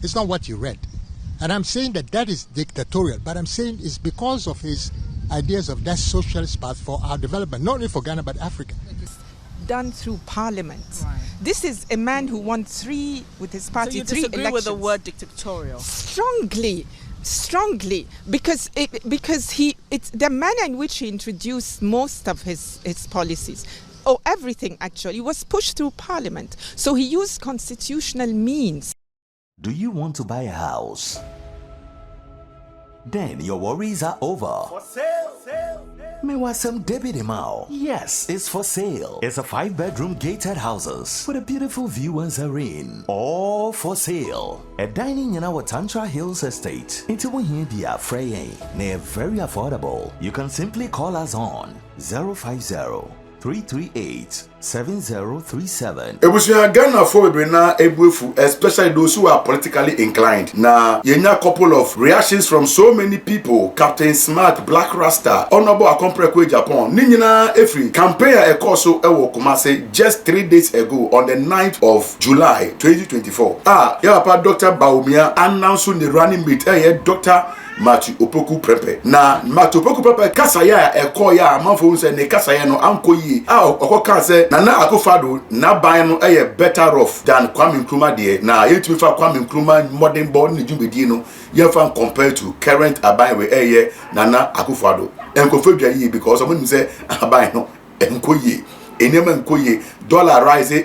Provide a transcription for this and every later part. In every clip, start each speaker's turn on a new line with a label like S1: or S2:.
S1: It's not what you read. And I'm saying that is dictatorial, but I'm saying it's because of his ideas of that socialist path for our development, not only for Ghana, but Africa.
S2: Done through parliament. Right. This is a man who won three, with his party,
S3: so you
S2: three
S3: disagree
S2: elections.
S3: with the word dictatorial?
S2: Strongly, because it's the manner in which he introduced most of his policies, or everything actually, was pushed through parliament. So he used constitutional means.
S4: Do you want to buy a house? Then your worries are over. For sale. Mewasem Debbie Demao. Yes, it's for sale. It's a 5-bedroom gated houses with a beautiful view and serene. All for sale. A dining in our Tantra Hills estate. Into one here be a fraying. They're very affordable. You can simply call us on 050-338-7037.
S5: Ebusuya Ghana for Bebrina Ebuefu, especially those who are politically inclined. Na yenya couple of reactions from so many people. Captain Smart, Black Rasta, Honorable Akompreko Japan. Ninyina Efri campaign Ekoso Ewo Kumase just 3 days ago on the 9th of July 2024. Yapa Dr. Baumia announced the running mate Dr. Matthew Opoku Prempe. Na Matthew Opoku Prempe kasaya ekoya amanfo se ne kasaya no ankoyi. Okoka se Nana Akufo-Addo na ban no better off than Kwame Nkrumah de. Na yetumi fa Kwame Nkrumah modern born ni djubedi no yefa compared to current aban we Nana Akufo-Addo. Enkofo dwaye because omo nim se aban no enkoyi. Enema nkoyi, dollar rise,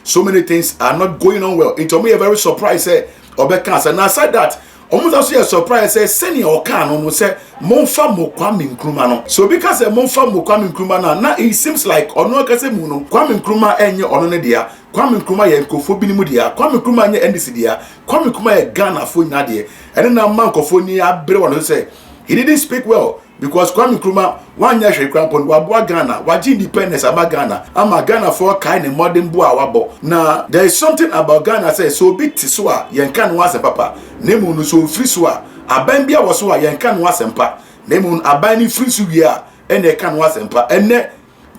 S5: so many things are not going on well. Into me, very surprised, Obeka said, and I said that. Almost also a surprise say senior Okano no say Monfa mo Kwame Nkrumah no. So because Monfa mo Kwame Nkrumah na it seems like ono kase mu no Kwame Nkrumah enye ono ne dia. Kwame Nkrumah ye nkofo bi ni mu dia. Kwame Nkrumah nye NDC dia. Kwame Nkrumah ye Ghana fo nya dia. And na man nkofo ni abere won say he didn't speak well because Kwame Nkrumah one year shekran wabwa Ghana, waji independence about Ghana. Ama Ghana for kind of modern boa wabo. Now there is something about Ghana say so big tiswa yenkan was papa. Nemu no so free swa. Abambia was wa yenkan was empa. Nemu abani free suya ene kan was empa. Ene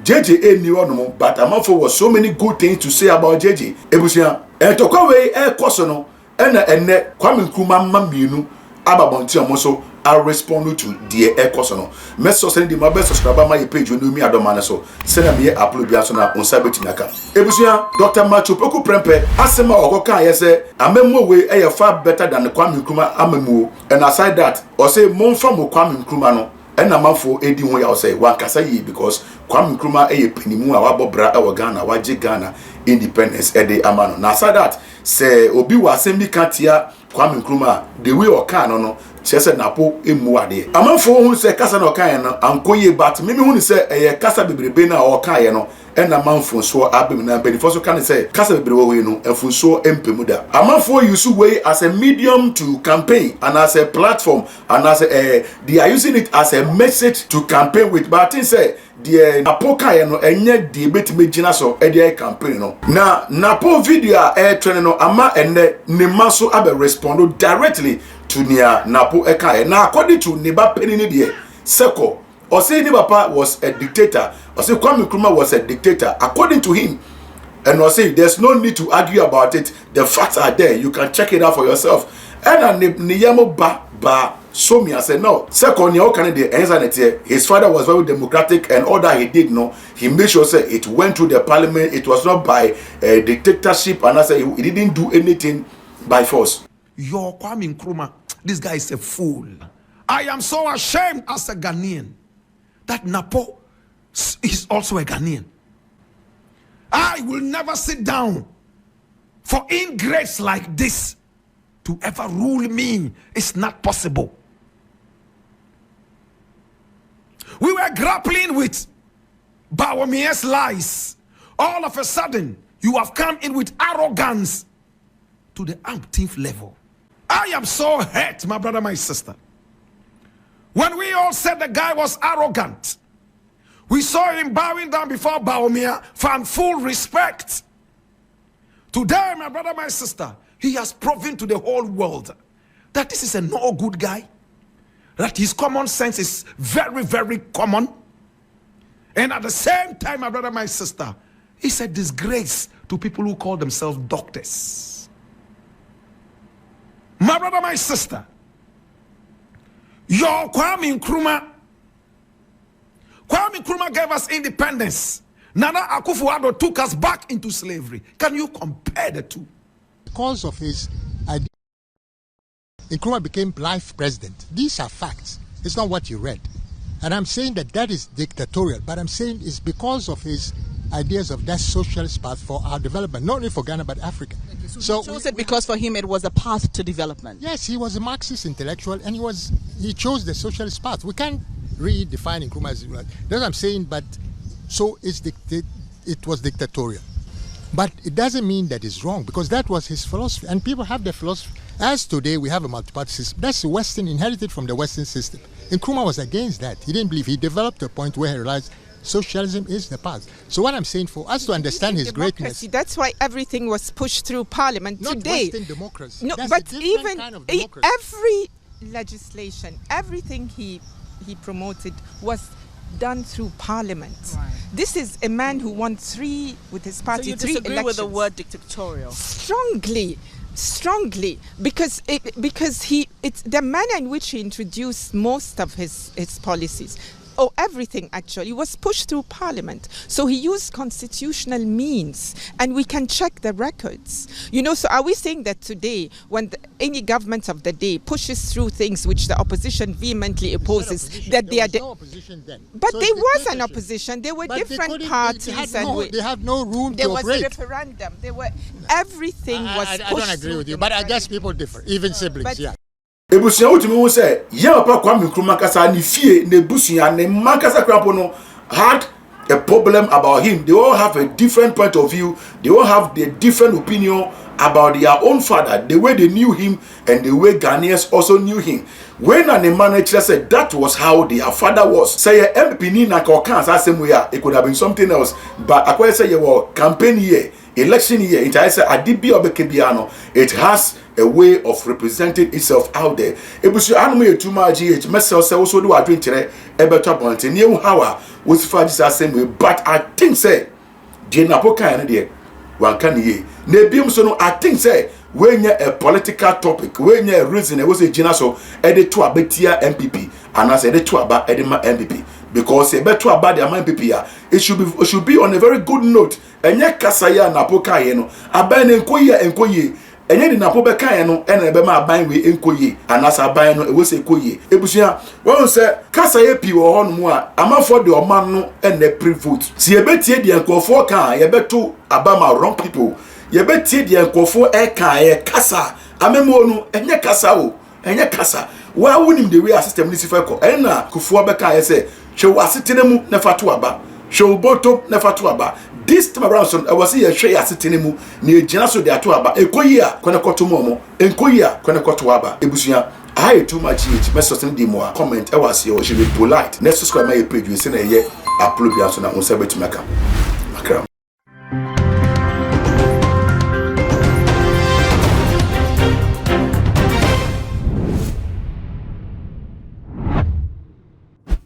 S5: JJ ni no but amafo was so many good things to say about JJ. Ebusia entokwe koso no ene Kwame Nkrumah mambinu ababonti amoso I respond to the question. Meso send the mobile subscriber my page when you me adomane so. Send me upload bi aso na onsa betinaka. Ebusuya Dr. Matthew Opoku Prempe asema okoka ye say amemo we far better than Kwame Nkrumah amemo. And aside that, or say monfa mo Kwame Nkrumah no. And amafo edi ho ya say wan kasa yi because Kwame Nkrumah penimu a wabobra e Ghana waje Ghana independence ede amano. Na aside that say obi wa sembi katia Kwame Nkrumah the way okano no chese NAPO emuade amanfo hu se kasa na okan no ankoye but mimi hu se kasa bebrebe na okan no ena manfo so abem na benifo so kan se kasa bebrebe we no enfunso empemuda amanfo use way as a medium to campaign and as a platform and as they are using it as a message to campaign with but I say the NAPO kan no enye de betime gina so e campaign no na NAPO video trend no ama enne ne maso abe respond directly to near NAPO ekaye. Now according to Niba Penini die Seko, or say Nibapa was a dictator, or say Kwame Nkrumah was a dictator, according to him. And or say there's no need to argue about it. The facts are there. You can check it out for yourself. And Niyamo ba so me I said no. Second, his father was very democratic and all that he did no. He made sure say it went to the parliament. It was not by a dictatorship, and I said he didn't do anything by force.
S6: Your Kwame Nkrumah, this guy is a fool. I am so ashamed as a Ghanaian that NAPO is also a Ghanaian. I will never sit down for ingrates like this to ever rule me. It's not possible. We were grappling with Bawumia's lies. All of a sudden, you have come in with arrogance to the umpteenth level. I am so hurt, my brother, my sister. When we all said the guy was arrogant, we saw him bowing down before Bawumia for full respect. Today, my brother, my sister, he has proven to the whole world that this is a no good guy, that his common sense is very, very common. And at the same time, my brother, my sister, he's a disgrace to people who call themselves doctors. My brother, my sister, your Kwame Nkrumah gave us independence. Nana Akufo-Addo took us back into slavery. Can you compare the two?
S1: Because of his idea, Nkrumah became life president. These are facts. It's not what you read. And I'm saying that is dictatorial, but I'm saying it's because of his ideas of that socialist path for our development, not only for Ghana, but Africa.
S3: Okay, so he chose it because for him it was a path to development.
S1: Yes, he was a Marxist intellectual, and he chose the socialist path. We can't redefine Nkrumah as that's what I'm saying, but so it was dictatorial. But it doesn't mean that it's wrong, because that was his philosophy, and people have their philosophy. As today we have a multi-party system. That's the Western, inherited from the Western system. Nkrumah was against that. He didn't believe. He developed a point where he realized socialism is the path. So what I'm saying, for us to understand his greatness,
S2: that's why everything was pushed through Parliament
S1: not
S2: today.
S1: Western democracy.
S2: No,
S1: that's
S2: but
S1: even kind of democracy.
S2: every legislation, everything he promoted was done through Parliament. Right. This is a man who won with his party,
S3: so you
S2: three
S3: disagree
S2: elections.
S3: with the word dictatorial?
S2: Strongly, because it's the manner in which he introduced most of his policies. Everything actually was pushed through Parliament. So he used constitutional means, and we can check the records. So are we saying that today, when any government of the day pushes through things which the opposition vehemently opposes, that they are
S1: no opposition then?
S2: But
S1: so
S2: there was an opposition. There were different parties.
S1: They had no room to operate.
S2: There was a referendum. Everything was pushed.
S1: I don't agree with you, but I guess people differ, even siblings. Yeah.
S5: Ebusia utimi wo say ya papa Kwame Nkrumah kasa ni fie na ebusia ne mankasa krapo no had a problem about him. They all have a different point of view. They all have the different opinion about their own father, the way they knew him and the way Ghanaians also knew him. When an manager said that was how their father was. Say MP ni na ka kan same way, it could have been something else, but akwa say your campaign year, election year, it has it has a way of representing itself out there. Ebusu anum too much GH myself say also do adwin kire ebeto point ni ehu hawa was for this same way, but I think say the NAPO kan dey wan kan ye na biom so no I think say when a political topic, when a reason it was a gina so ede to abetia MPP and as ede to aba edema MPP, because e beto aba the MPP it should be on a very good note. Enye kasaya NAPO kan ye no aba na enkoye enye di NAPO be kan ye no ena ebe ma aban we enkoye anasa aban no e wo se koye ebusia won se kasaya pi wo ho no mu a amafo de oman no ena pre-vote si ebetie di enkofo kan ye beto aba ma wrong people ye betie di enkofo e kan ye kasa amemo no enye kasa o enye kasa wa wonim the way system ni sifa ko ena kufo be kan ye se hwe wasetene mu na fato aba hwe botom na fato aba. This time around, I was here share asitinimu ni ejina so de ato aba ekoyi a kone koto momo enkoyi a kone koto aba ebusuya I too much it message send them more comment I was here should be polite next subscribe my page we say na ye upload ya so na unsa betimaka.